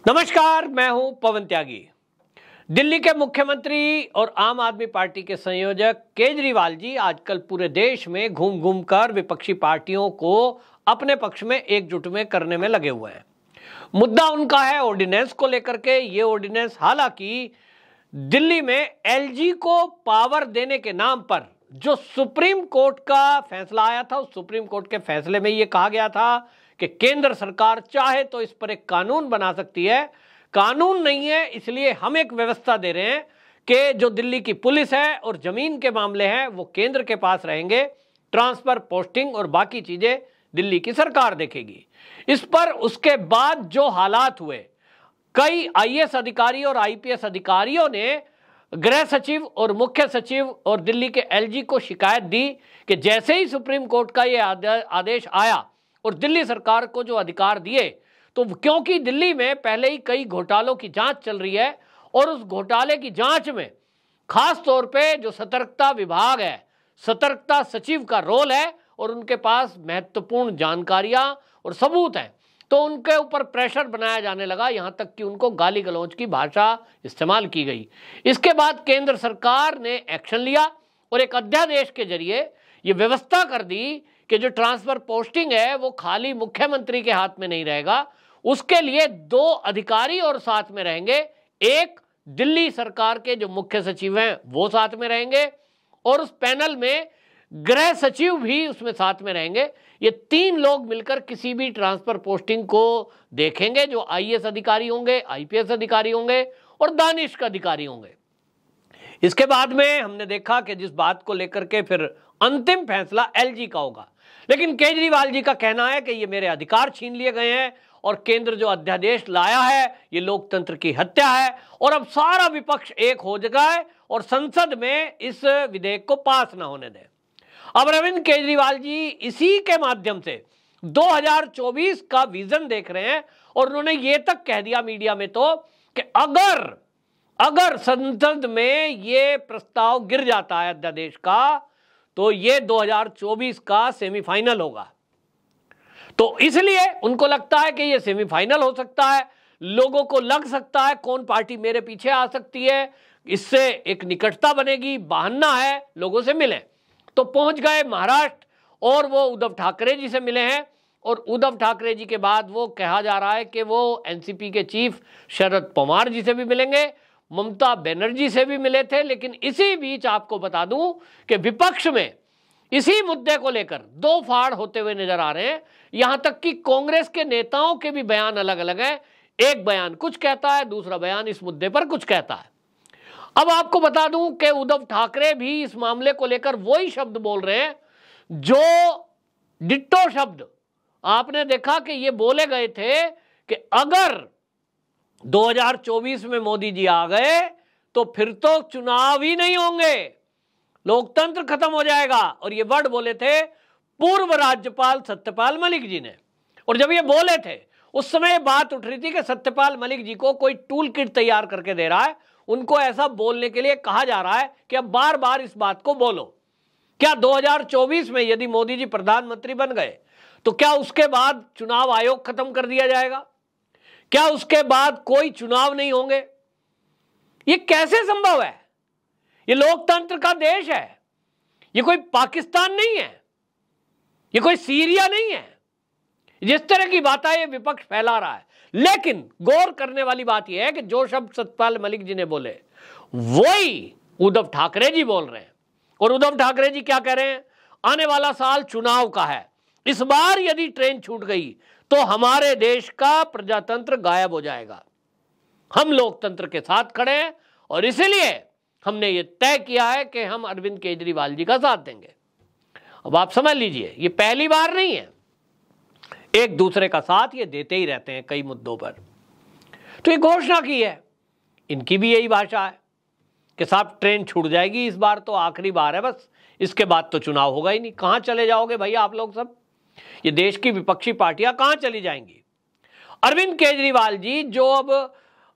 नमस्कार, मैं हूं पवन त्यागी। दिल्ली के मुख्यमंत्री और आम आदमी पार्टी के संयोजक केजरीवाल जी आजकल पूरे देश में घूम घूम कर विपक्षी पार्टियों को अपने पक्ष में एकजुट में करने में लगे हुए हैं। मुद्दा उनका है ऑर्डिनेंस को लेकर के। ये ऑर्डिनेंस हालांकि दिल्ली में एलजी को पावर देने के नाम पर जो सुप्रीम कोर्ट का फैसला आया था, उस सुप्रीम कोर्ट के फैसले में यह कहा गया था कि केंद्र सरकार चाहे तो इस पर एक कानून बना सकती है। कानून नहीं है, इसलिए हम एक व्यवस्था दे रहे हैं कि जो दिल्ली की पुलिस है और जमीन के मामले हैं वो केंद्र के पास रहेंगे, ट्रांसफर, पोस्टिंग और बाकी चीजें दिल्ली की सरकार देखेगी। इस पर उसके बाद जो हालात हुए, कई आईएएस अधिकारी और आईपीएस अधिकारियों ने गृह सचिव और मुख्य सचिव और दिल्ली के एलजी को शिकायत दी कि जैसे ही सुप्रीम कोर्ट का यह आदेश आया और दिल्ली सरकार को जो अधिकार दिए, तो क्योंकि दिल्ली में पहले ही कई घोटालों की जांच चल रही है और उस घोटाले की जांच में खास तौर पे जो सतर्कता विभाग है, सतर्कता सचिव का रोल है और उनके पास महत्वपूर्ण जानकारियां और सबूत हैं, तो उनके ऊपर प्रेशर बनाया जाने लगा, यहां तक कि उनको गाली गलौज की भाषा इस्तेमाल की गई। इसके बाद केंद्र सरकार ने एक्शन लिया और एक अध्यादेश के जरिए ये व्यवस्था कर दी कि जो ट्रांसफर पोस्टिंग है वो खाली मुख्यमंत्री के हाथ में नहीं रहेगा, उसके लिए दो अधिकारी और साथ में रहेंगे। एक दिल्ली सरकार के जो मुख्य सचिव हैं वो साथ में रहेंगे और उस पैनल में गृह सचिव भी उसमें साथ में रहेंगे। ये तीन लोग मिलकर किसी भी ट्रांसफर पोस्टिंग को देखेंगे, जो आईएएस अधिकारी होंगे, आईपीएस अधिकारी होंगे और दानिश अधिकारी होंगे। इसके बाद में हमने देखा कि जिस बात को लेकर के फिर अंतिम फैसला एलजी का होगा, लेकिन केजरीवाल जी का कहना है कि ये मेरे अधिकार छीन लिए गए हैं और केंद्र जो अध्यादेश लाया है ये लोकतंत्र की हत्या है और अब सारा विपक्ष एक हो जाए और संसद में इस विधेयक को पास ना होने दें। अब अरविंद केजरीवाल जी इसी के माध्यम से 2024 का विजन देख रहे हैं और उन्होंने ये तक कह दिया मीडिया में तो कि अगर संसद में ये प्रस्ताव गिर जाता है अध्यादेश का, तो ये 2024 का सेमीफाइनल होगा। तो इसलिए उनको लगता है कि ये सेमीफाइनल हो सकता है, लोगों को लग सकता है कौन पार्टी मेरे पीछे आ सकती है, इससे एक निकटता बनेगी, बहाना है लोगों से मिले। तो पहुंच गए महाराष्ट्र और वो उद्धव ठाकरे जी से मिले हैं और उद्धव ठाकरे जी के बाद वो कहा जा रहा है कि वो एनसीपी के चीफ शरद पवार जी से भी मिलेंगे, ममता बनर्जी से भी मिले थे। लेकिन इसी बीच आपको बता दूं कि विपक्ष में इसी मुद्दे को लेकर दो फाड़ होते हुए नजर आ रहे हैं। यहां तक कि कांग्रेस के नेताओं के भी बयान अलग अलग हैं, एक बयान कुछ कहता है, दूसरा बयान इस मुद्दे पर कुछ कहता है। अब आपको बता दूं कि उद्धव ठाकरे भी इस मामले को लेकर वही शब्द बोल रहे हैं जो डिट्टो शब्द आपने देखा कि ये बोले गए थे कि अगर 2024 में मोदी जी आ गए तो फिर तो चुनाव ही नहीं होंगे, लोकतंत्र खत्म हो जाएगा। और ये वर्ड बोले थे पूर्व राज्यपाल सत्यपाल मलिक जी ने। और जब ये बोले थे उस समय बात उठ रही थी कि सत्यपाल मलिक जी को कोई टूल किट तैयार करके दे रहा है, उनको ऐसा बोलने के लिए कहा जा रहा है कि अब बार बार इस बात को बोलो। क्या 2024 में यदि मोदी जी प्रधानमंत्री बन गए तो क्या उसके बाद चुनाव आयोग खत्म कर दिया जाएगा? क्या उसके बाद कोई चुनाव नहीं होंगे? ये कैसे संभव है? ये लोकतंत्र का देश है, ये कोई पाकिस्तान नहीं है, ये कोई सीरिया नहीं है। जिस तरह की बातें ये विपक्ष फैला रहा है, लेकिन गौर करने वाली बात यह है कि जो शब्द सत्यपाल मलिक जी ने बोले वही उद्धव ठाकरे जी बोल रहे हैं। और उद्धव ठाकरे जी क्या कह रहे हैं? आने वाला साल चुनाव का है, इस बार यदि ट्रेन छूट गई तो हमारे देश का प्रजातंत्र गायब हो जाएगा। हम लोकतंत्र के साथ खड़े हैं और इसलिए हमने ये तय किया है कि हम अरविंद केजरीवाल जी का साथ देंगे। अब आप समझ लीजिए, ये पहली बार नहीं है, एक दूसरे का साथ ये देते ही रहते हैं कई मुद्दों पर। तो ये घोषणा की है, इनकी भी यही भाषा है कि साहब ट्रेन छूट जाएगी, इस बार तो आखिरी बार है, बस इसके बाद तो चुनाव होगा ही नहीं। कहां चले जाओगे भैया आप लोग सब? ये देश की विपक्षी पार्टियां कहां चली जाएंगी? अरविंद केजरीवाल जी जो अब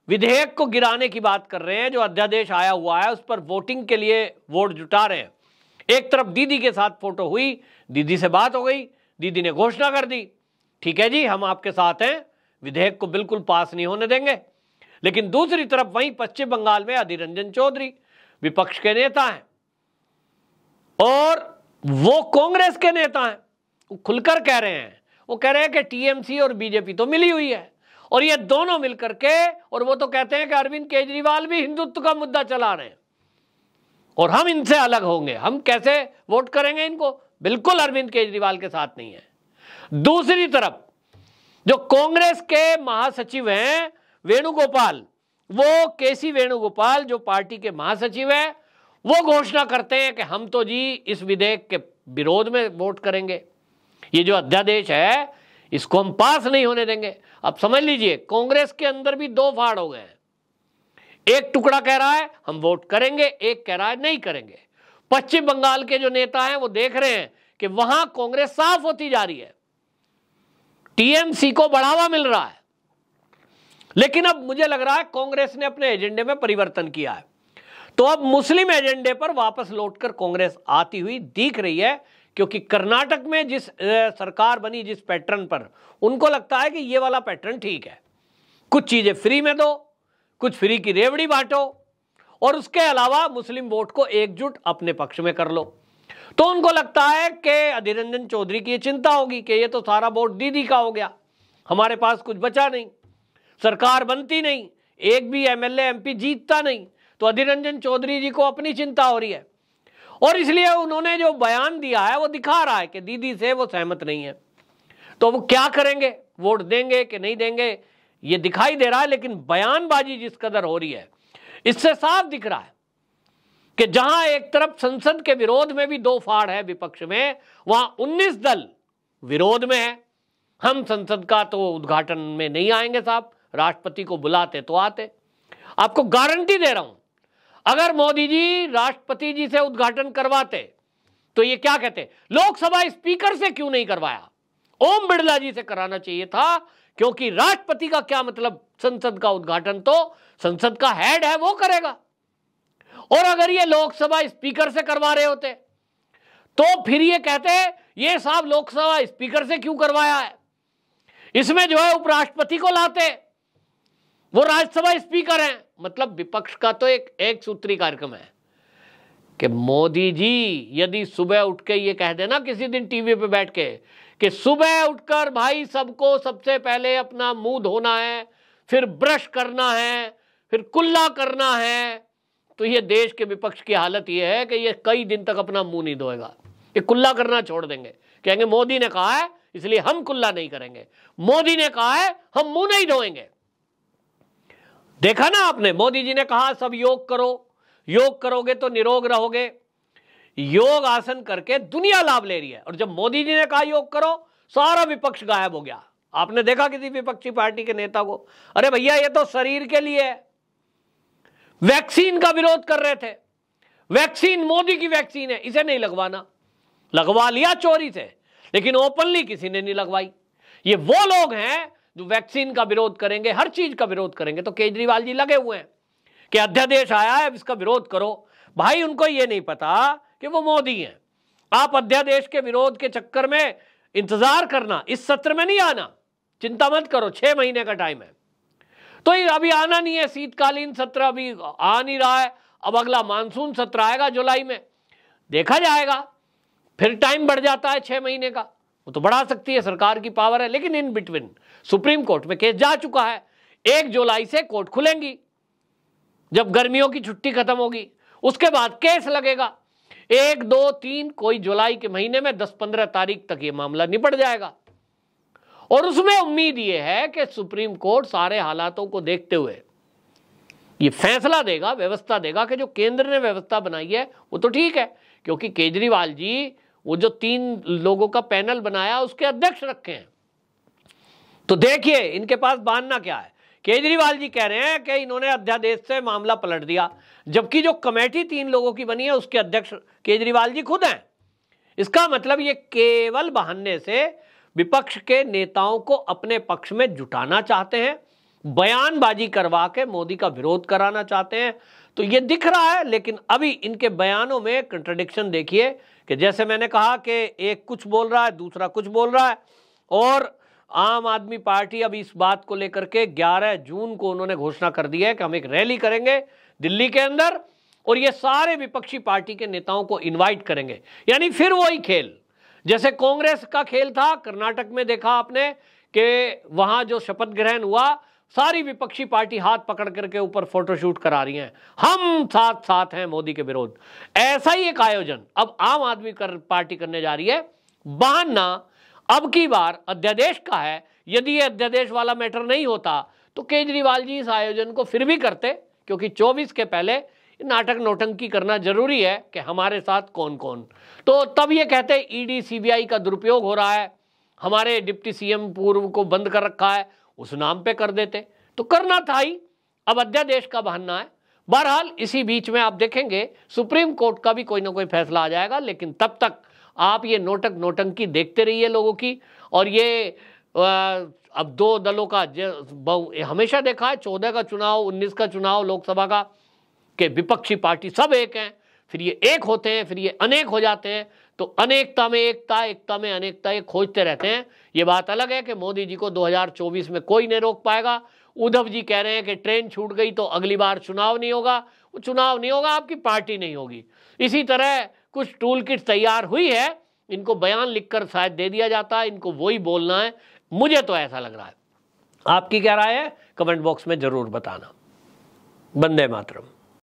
विधेयक को गिराने की बात कर रहे हैं, जो अध्यादेश आया हुआ है उस पर वोटिंग के लिए वोट जुटा रहे हैं। एक तरफ दीदी के साथ फोटो हुई, दीदी से बात हो गई, दीदी ने घोषणा कर दी, ठीक है जी हम आपके साथ हैं, विधेयक को बिल्कुल पास नहीं होने देंगे। लेकिन दूसरी तरफ वहीं पश्चिम बंगाल में अधीर रंजन चौधरी विपक्ष के नेता हैं और वो कांग्रेस के नेता हैं। वो खुलकर कह रहे हैं, वो कह रहे हैं कि टीएमसी और बीजेपी तो मिली हुई है और ये दोनों मिलकर के, और वो तो कहते हैं कि अरविंद केजरीवाल भी हिंदुत्व का मुद्दा चला रहे हैं और हम इनसे अलग होंगे, हम कैसे वोट करेंगे इनको, बिल्कुल अरविंद केजरीवाल के साथ नहीं है। दूसरी तरफ जो कांग्रेस के महासचिव हैं वेणुगोपाल, वो केसी वेणुगोपाल जो पार्टी के महासचिव हैं, वो घोषणा करते हैं कि हम तो जी इस विधेयक के विरोध में वोट करेंगे, ये जो अध्यादेश है इसको हम पास नहीं होने देंगे। अब समझ लीजिए कांग्रेस के अंदर भी दो फाड़ हो गए हैं, एक टुकड़ा कह रहा है हम वोट करेंगे, एक कह रहा है नहीं करेंगे। पश्चिम बंगाल के जो नेता हैं वो देख रहे हैं कि वहां कांग्रेस साफ होती जा रही है, टीएमसी को बढ़ावा मिल रहा है। लेकिन अब मुझे लग रहा है कांग्रेस ने अपने एजेंडे में परिवर्तन किया है, तो अब मुस्लिम एजेंडे पर वापस लौटकर कांग्रेस आती हुई दिख रही है, क्योंकि कर्नाटक में जिस सरकार बनी जिस पैटर्न पर, उनको लगता है कि ये वाला पैटर्न ठीक है, कुछ चीजें फ्री में दो, कुछ फ्री की रेवड़ी बांटो और उसके अलावा मुस्लिम वोट को एकजुट अपने पक्ष में कर लो। तो उनको लगता है कि अधीर रंजन चौधरी की ये चिंता होगी कि ये तो सारा वोट दीदी का हो गया, हमारे पास कुछ बचा नहीं, सरकार बनती नहीं, एक भी एमएलए एमपी जीतता नहीं, तो अधीर रंजन चौधरी जी को अपनी चिंता हो रही है और इसलिए उन्होंने जो बयान दिया है वो दिखा रहा है कि दीदी से वो सहमत नहीं है। तो वो क्या करेंगे, वोट देंगे कि नहीं देंगे, ये दिखाई दे रहा है। लेकिन बयानबाजी जिस कदर हो रही है इससे साफ दिख रहा है कि जहां एक तरफ संसद के विरोध में भी दो फाड़ है विपक्ष में, वहां 19 दल विरोध में है। हम संसद का तो उद्घाटन में नहीं आएंगे साहब, राष्ट्रपति को बुलाते तो आते। आपको गारंटी दे रहा हूं, अगर मोदी जी राष्ट्रपति जी से उद्घाटन करवाते तो ये क्या कहते, लोकसभा स्पीकर से क्यों नहीं करवाया, ओम बिरला जी से कराना चाहिए था, क्योंकि राष्ट्रपति का क्या मतलब, संसद का उद्घाटन तो संसद का हेड है वो करेगा। और अगर ये लोकसभा स्पीकर से करवा रहे होते तो फिर ये कहते ये साहब लोकसभा स्पीकर से क्यों करवाया है, इसमें जो है उपराष्ट्रपति को लाते, वो राज्यसभा स्पीकर हैं। मतलब विपक्ष का तो एक सूत्री कार्यक्रम है कि मोदी जी यदि सुबह उठ के ये कह देना किसी दिन टीवी पे बैठ के कि सुबह उठकर भाई सबको सबसे पहले अपना मुंह धोना है, फिर ब्रश करना है, फिर कुल्ला करना है, तो ये देश के विपक्ष की हालत ये है कि ये कई दिन तक अपना मुंह नहीं धोएगा, ये कुल्ला करना छोड़ देंगे, कहेंगे मोदी ने कहा है इसलिए हम कुल्ला नहीं करेंगे, मोदी ने कहा है हम मुंह नहीं धोएंगे। देखा ना आपने, मोदी जी ने कहा सब योग करो, योग करोगे तो निरोग रहोगे, योग आसन करके दुनिया लाभ ले रही है। और जब मोदी जी ने कहा योग करो, सारा विपक्ष गायब हो गया। आपने देखा किसी विपक्षी पार्टी के नेता को, अरे भैया ये तो शरीर के लिए है, वैक्सीन का विरोध कर रहे थे, वैक्सीन मोदी की वैक्सीन है, इसे नहीं लगवाना, लगवा लिया चोरी से, लेकिन ओपनली किसी ने नहीं लगवाई। ये वो लोग हैं जो वैक्सीन का विरोध करेंगे, हर चीज का विरोध करेंगे। तो केजरीवाल जी लगे हुए हैं कि अध्यादेश आया है इसका विरोध करो। भाई उनको ये नहीं पता कि वो मोदी हैं। आप अध्यादेश के विरोध के चक्कर में इंतजार करना, इस सत्र में नहीं आना, चिंता मत करो, 6 महीने का टाइम है। तो ये अभी आना नहीं है, शीतकालीन सत्र अभी आ नहीं रहा है, अब अगला मानसून सत्र आएगा जुलाई में, देखा जाएगा, फिर टाइम बढ़ जाता है 6 महीने का, वो तो बढ़ा सकती है, सरकार की पावर है। लेकिन इन बिटवीन सुप्रीम कोर्ट में केस जा चुका है, 1 जुलाई से कोर्ट खुलेंगी, जब गर्मियों की छुट्टी खत्म होगी उसके बाद केस लगेगा, 1, 2, 3 कोई जुलाई के महीने में 10-15 तारीख तक ये मामला निपट जाएगा। और उसमें उम्मीद ये है कि सुप्रीम कोर्ट सारे हालातों को देखते हुए ये फैसला देगा, व्यवस्था देगा कि जो केंद्र ने व्यवस्था बनाई है वो तो ठीक है, क्योंकि केजरीवाल जी वो जो 3 लोगों का पैनल बनाया उसके अध्यक्ष रखे हैं। तो देखिए इनके पास बहाना क्या है। केजरीवाल जी कह रहे हैं कि इन्होंने अध्यादेश से मामला पलट दिया, जबकि जो कमेटी 3 लोगों की बनी है उसके अध्यक्ष केजरीवाल जी खुद हैं। इसका मतलब ये केवल बहाने से विपक्ष के नेताओं को अपने पक्ष में जुटाना चाहते हैं, बयानबाजी करवा के मोदी का विरोध कराना चाहते हैं। तो ये दिख रहा है। लेकिन अभी इनके बयानों में कंट्रडिक्शन देखिए कि जैसे मैंने कहा कि एक कुछ बोल रहा है, दूसरा कुछ बोल रहा है, और आम आदमी पार्टी अब इस बात को लेकर के 11 जून को उन्होंने घोषणा कर दी है कि हम एक रैली करेंगे दिल्ली के अंदर और ये सारे विपक्षी पार्टी के नेताओं को इनवाइट करेंगे। यानी फिर वही खेल जैसे कांग्रेस का खेल था, कर्नाटक में देखा आपने कि वहां जो शपथ ग्रहण हुआ सारी विपक्षी पार्टी हाथ पकड़ करके ऊपर फोटोशूट करा रही हैं, हम साथ साथ हैं मोदी के विरोध। ऐसा ही एक आयोजन अब आम आदमी पार्टी करने जा रही है। बहाना अब की बार अध्यादेश का है। यदि ये अध्यादेश वाला मैटर नहीं होता तो केजरीवाल जी इस आयोजन को फिर भी करते, क्योंकि 24 के पहले नाटक नौटंकी करना जरूरी है कि हमारे साथ कौन कौन। तो तब ये कहते ईडी सीबीआई का दुरुपयोग हो रहा है, हमारे डिप्टी सीएम पूर्व को बंद कर रखा है, उस नाम पे कर देते। तो करना था ही, अब अध्यादेश का बहाना है। बहरहाल इसी बीच में आप देखेंगे सुप्रीम कोर्ट का भी कोई ना कोई फैसला आ जाएगा, लेकिन तब तक आप ये नोटंकी देखते रहिए लोगों की। और ये अब दो दलों का हमेशा देखा है, 14 का चुनाव, 19 का चुनाव लोकसभा का, कि विपक्षी पार्टी सब एक हैं, फिर ये एक होते हैं, फिर ये अनेक हो जाते हैं। तो अनेकता में एकता, एकता में अनेकता, ये खोजते रहते हैं। ये बात अलग है कि मोदी जी को 2024 में कोई नहीं रोक पाएगा। उद्धव जी कह रहे हैं कि ट्रेन छूट गई तो अगली बार चुनाव नहीं होगा। वो चुनाव नहीं होगा, आपकी पार्टी नहीं होगी। इसी तरह कुछ टूल किट तैयार हुई है, इनको बयान लिखकर शायद दे दिया जाता है, इनको वही बोलना है। मुझे तो ऐसा लग रहा है। आपकी क्या राय है कमेंट बॉक्स में जरूर बताना। वंदे मातरम।